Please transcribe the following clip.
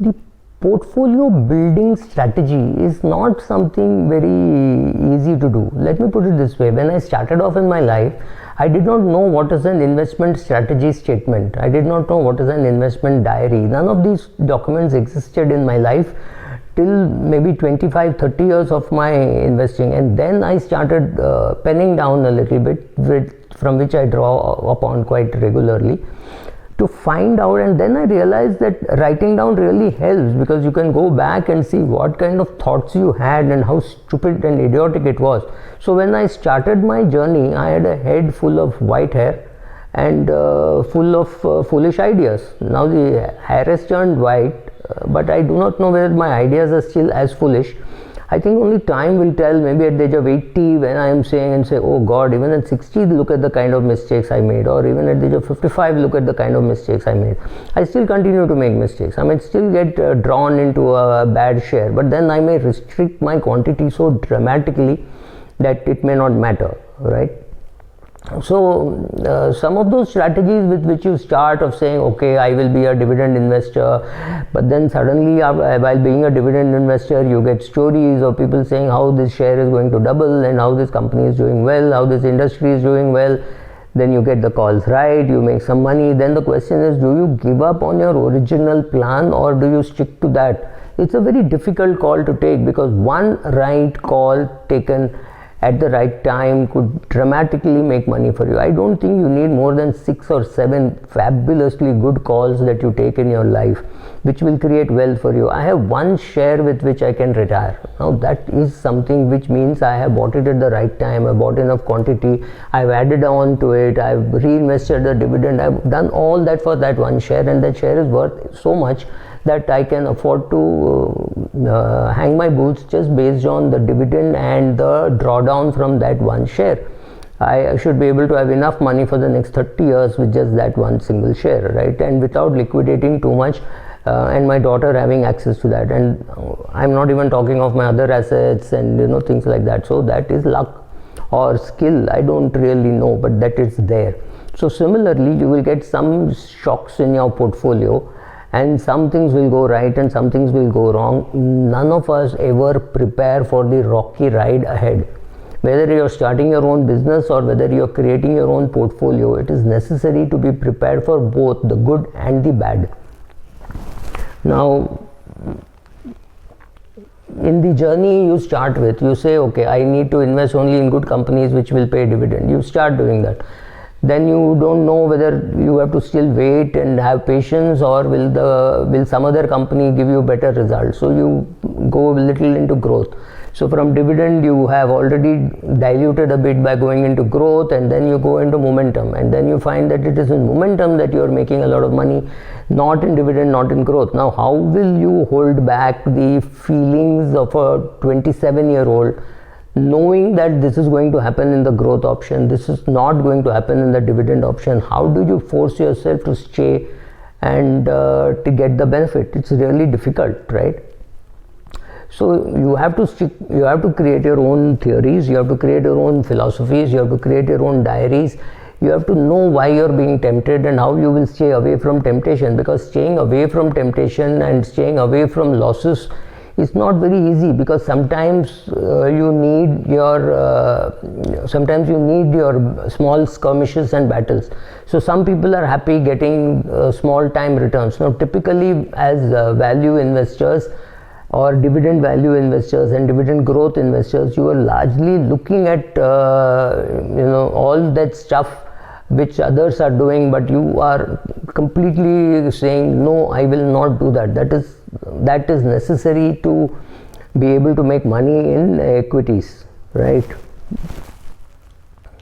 The portfolio building strategy is not something very easy to do. Let me put it this way. When I started off in my life, I did not know what is an investment strategy statement. I did not know what is an investment diary. None of these documents existed in my life till maybe 25-30 years of my investing, and then I started penning down a little bit, from which I draw upon quite regularly to find out. And then I realized that writing down really helps, because you can go back and see what kind of thoughts you had and how stupid and idiotic it was. So when I started my journey, I had a head full of white hair and full of foolish ideas. Now the hair has turned white, but I do not know whether my ideas are still as foolish. I think only time will tell. Maybe at the age of 80, when I am saying and say, oh God, even at 60, look at the kind of mistakes I made, or even at the age of 55, look at the kind of mistakes I made. I still continue to make mistakes. I might still get drawn into a bad share, but then I may restrict my quantity so dramatically that it may not matter, right? So some of those strategies with which you start of saying, okay, I will be a dividend investor, but then suddenly while being a dividend investor, you get stories of people saying how this share is going to double and how this company is doing well, how this industry is doing well. Then you get the calls right, you make some money. Then the question is, do you give up on your original plan or do you stick to that? It's a very difficult call to take, because one right call taken at the right time could dramatically make money for you. I don't think you need more than 6 or 7 fabulously good calls that you take in your life, which will create wealth for you. I have one share with which I can retire. Now that is something which means I have bought it at the right time, I bought enough quantity, I've added on to it, I've reinvested the dividend, I've done all that for that one share, and that share is worth so much that I can afford to hang my boots just based on the dividend and the drawdown from that one share. I should be able to have enough money for the next 30 years with just that one single share, right? And without liquidating too much, and my daughter having access to that. And I'm not even talking of my other assets and things like that. So that is luck or skill, I don't really know, but that is there. So similarly, you will get some shocks in your portfolio, and some things will go right and some things will go wrong. None of us ever prepare for the rocky ride ahead. Whether you're starting your own business or whether you're creating your own portfolio, it is necessary to be prepared for both the good and the bad. Now, in the journey you start with, you say, okay, I need to invest only in good companies which will pay dividend. You start doing that. Then you don't know whether you have to still wait and have patience, or will some other company give you better results. So you go a little into growth. So from dividend you have already diluted a bit by going into growth, and then you go into momentum, and then you find that it is in momentum that you are making a lot of money, not in dividend, not in growth. Now how will you hold back the feelings of a 27-year-old knowing that this is going to happen in the growth option, this is not going to happen in the dividend option? How do you force yourself to stay and to get the benefit? It's really difficult, right? So you have to stick, you have to create your own theories, you have to create your own philosophies, you have to create your own diaries. You have to know why you're being tempted and how you will stay away from temptation, because staying away from temptation and staying away from losses is not very easy, because sometimes you need your small skirmishes and battles. So some people are happy getting small time returns. Now typically as value investors or dividend value investors and dividend growth investors, you are largely looking at all that stuff which others are doing, but you are completely saying, no, I will not do that. That is necessary to be able to make money in equities, right?